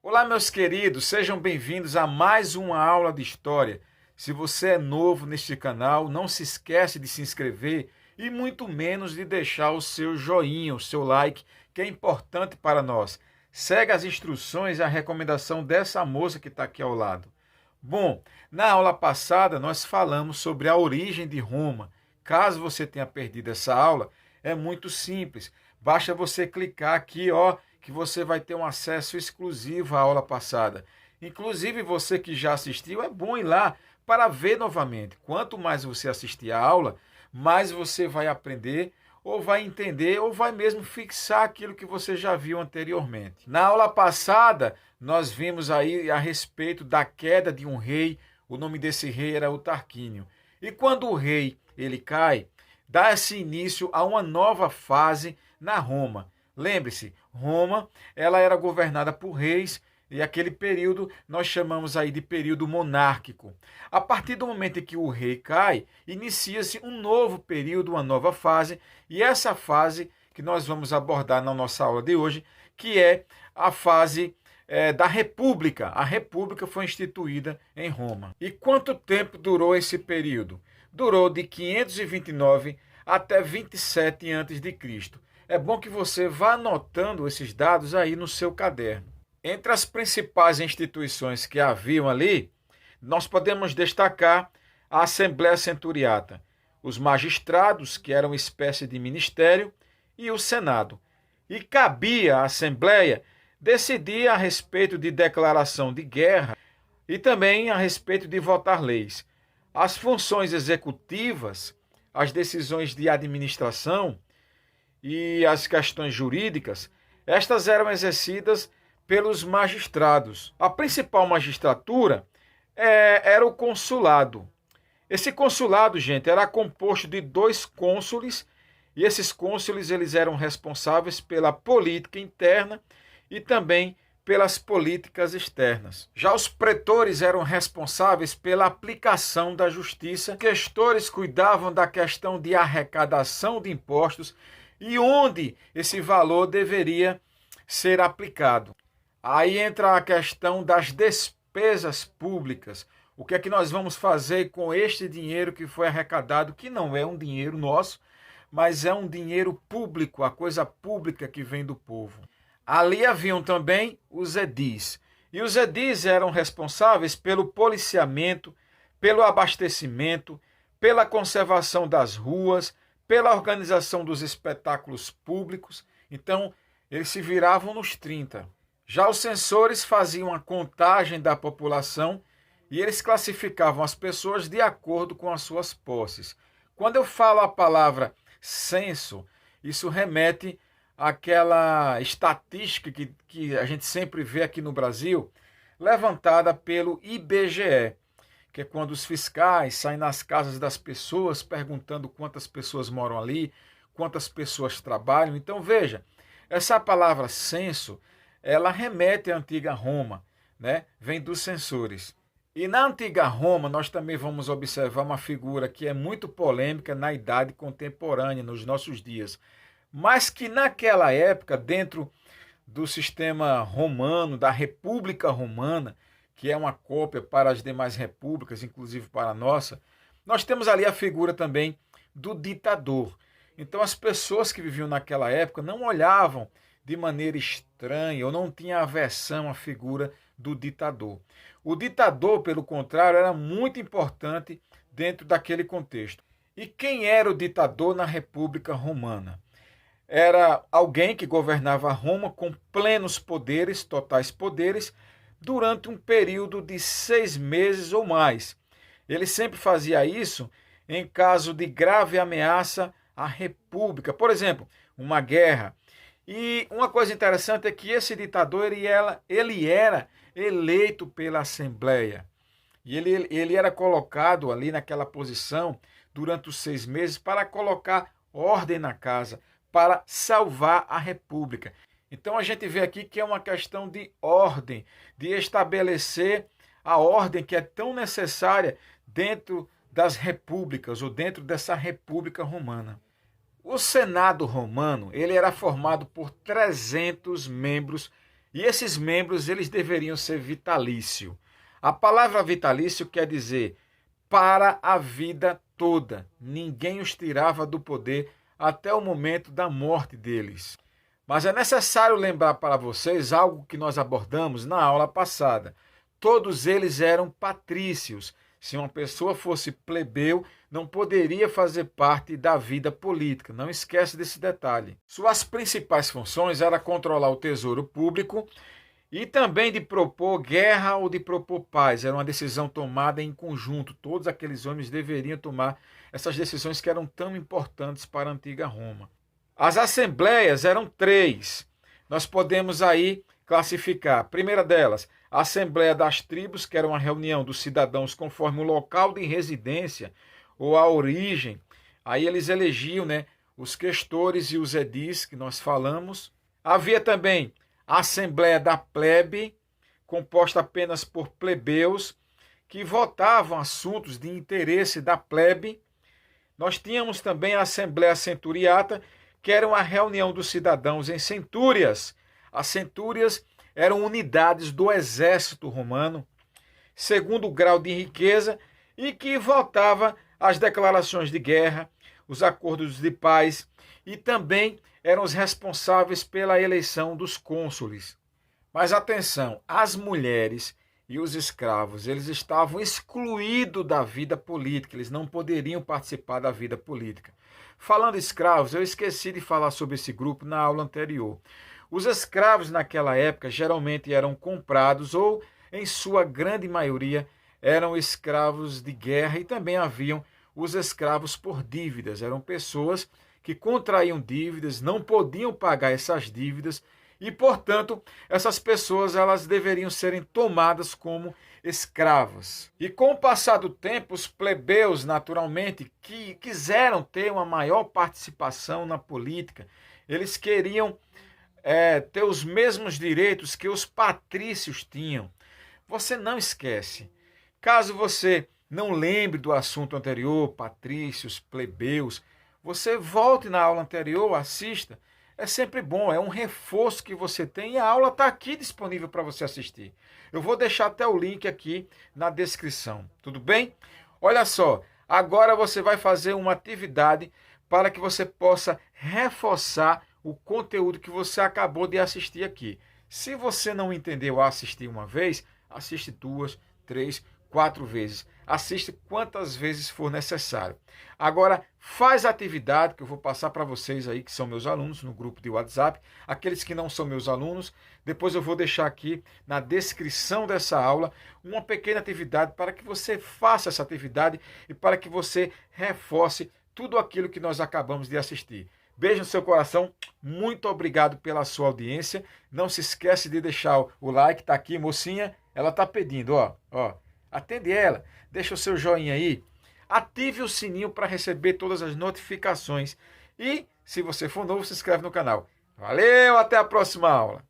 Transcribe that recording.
Olá, meus queridos, sejam bem-vindos a mais uma aula de história. Se você é novo neste canal, não se esquece de se inscrever e muito menos de deixar o seu joinha, o seu like, que é importante para nós. Segue as instruções e a recomendação dessa moça que está aqui ao lado. Bom, na aula passada nós falamos sobre a origem de Roma. Caso você tenha perdido essa aula, é muito simples. Basta você clicar aqui, ó, que você vai ter um acesso exclusivo à aula passada. Inclusive, você que já assistiu, é bom ir lá para ver novamente. Quanto mais você assistir a aula, mais você vai aprender, ou vai entender, ou vai mesmo fixar aquilo que você já viu anteriormente. Na aula passada, nós vimos aí a respeito da queda de um rei. O nome desse rei era o Tarquínio. E quando o rei ele cai, dá-se início a uma nova fase na Roma. Lembre-se, Roma ela era governada por reis e aquele período nós chamamos aí de período monárquico. A partir do momento em que o rei cai, inicia-se um novo período, uma nova fase, e essa fase que nós vamos abordar na nossa aula de hoje, que é a fase da República. A República foi instituída em Roma. E quanto tempo durou esse período? Durou de 529 até 27 a.C. É bom que você vá anotando esses dados aí no seu caderno. Entre as principais instituições que haviam ali, nós podemos destacar a Assembleia Centuriata, os magistrados, que eram uma espécie de ministério, e o Senado. E cabia à Assembleia decidir a respeito de declaração de guerra e também a respeito de votar leis. As funções executivas, as decisões de administração e as questões jurídicas, estas eram exercidas pelos magistrados. A principal magistratura era o consulado. Esse consulado, gente, era composto de 2 cônsules, e esses cônsules eles eram responsáveis pela política interna e também pelas políticas externas. Já os pretores eram responsáveis pela aplicação da justiça. Os questores cuidavam da questão de arrecadação de impostos e onde esse valor deveria ser aplicado. Aí entra a questão das despesas públicas. O que é que nós vamos fazer com este dinheiro que foi arrecadado, que não é um dinheiro nosso, mas é um dinheiro público, a coisa pública que vem do povo. Ali haviam também os edis. E os edis eram responsáveis pelo policiamento, pelo abastecimento, pela conservação das ruas, pela organização dos espetáculos públicos. Então, eles se viravam nos 30. Já os censores faziam a contagem da população e eles classificavam as pessoas de acordo com as suas posses. Quando eu falo a palavra censo, isso remete àquela estatística que a gente sempre vê aqui no Brasil, levantada pelo IBGE, que é quando os fiscais saem nas casas das pessoas perguntando quantas pessoas moram ali, quantas pessoas trabalham. Então veja, essa palavra censo, ela remete à antiga Roma, né? Vem dos censores. E na antiga Roma nós também vamos observar uma figura que é muito polêmica na idade contemporânea, nos nossos dias, mas que naquela época, dentro do sistema romano, da República Romana, que é uma cópia para as demais repúblicas, inclusive para a nossa, nós temos ali a figura também do ditador. Então as pessoas que viviam naquela época não olhavam de maneira estranha ou não tinham aversão à figura do ditador. O ditador, pelo contrário, era muito importante dentro daquele contexto. E quem era o ditador na República Romana? Era alguém que governava Roma com plenos poderes, totais poderes, durante um período de 6 meses ou mais. Ele sempre fazia isso em caso de grave ameaça à República. Por exemplo, uma guerra. E uma coisa interessante é que esse ditador ele era eleito pela Assembleia. E ele era colocado ali naquela posição durante os 6 meses para colocar ordem na casa, para salvar a República. Então a gente vê aqui que é uma questão de ordem, de estabelecer a ordem que é tão necessária dentro das repúblicas ou dentro dessa República Romana. O Senado romano ele era formado por 300 membros E esses membros, eles deveriam ser vitalício. A palavra vitalício quer dizer para a vida toda. Ninguém os tirava do poder até o momento da morte deles. Mas é necessário lembrar para vocês algo que nós abordamos na aula passada. Todos eles eram patrícios. Se uma pessoa fosse plebeu, não poderia fazer parte da vida política. Não esquece desse detalhe. Suas principais funções eram controlar o tesouro público e também de propor guerra ou de propor paz. Era uma decisão tomada em conjunto. Todos aqueles homens deveriam tomar essas decisões que eram tão importantes para a antiga Roma. As assembleias eram 3. Nós podemos aí classificar. A primeira delas, a Assembleia das Tribos, que era uma reunião dos cidadãos conforme o local de residência ou a origem. Aí eles elegiam, os questores e os edis que nós falamos. Havia também a Assembleia da Plebe, composta apenas por plebeus, que votavam assuntos de interesse da plebe. Nós tínhamos também a Assembleia Centuriata, que era uma reunião dos cidadãos em centúrias. As centúrias eram unidades do exército romano, segundo grau de riqueza, e que votava as declarações de guerra, os acordos de paz, e também eram os responsáveis pela eleição dos cônsules. Mas atenção, as mulheres e os escravos, eles estavam excluídos da vida política, eles não poderiam participar da vida política. Falando escravos, eu esqueci de falar sobre esse grupo na aula anterior. Os escravos naquela época geralmente eram comprados ou, em sua grande maioria, eram escravos de guerra e também haviam os escravos por dívidas. Eram pessoas que contraíam dívidas, não podiam pagar essas dívidas e, portanto, essas pessoas elas deveriam serem tomadas como escravas. E com o passar do tempo, os plebeus, naturalmente, que quiseram ter uma maior participação na política, eles queriam ter os mesmos direitos que os patrícios tinham. Você não esquece. Caso você não lembre do assunto anterior, patrícios, plebeus, você volte na aula anterior, assista. É sempre bom, é um reforço que você tem e a aula está aqui disponível para você assistir. Eu vou deixar até o link aqui na descrição, tudo bem? Olha só, agora você vai fazer uma atividade para que você possa reforçar o conteúdo que você acabou de assistir aqui. Se você não entendeu a assistir uma vez, assiste 2, 3, 4 vezes. Assiste quantas vezes for necessário. Agora, faz a atividade que eu vou passar para vocês aí, que são meus alunos, no grupo de WhatsApp. Aqueles que não são meus alunos, depois eu vou deixar aqui na descrição dessa aula uma pequena atividade para que você faça essa atividade e para que você reforce tudo aquilo que nós acabamos de assistir. Beijo no seu coração, muito obrigado pela sua audiência. Não se esquece de deixar o like, tá aqui, mocinha, ela tá pedindo, ó. Atende ela, deixa o seu joinha aí, ative o sininho para receber todas as notificações e, se você for novo, se inscreve no canal. Valeu, até a próxima aula!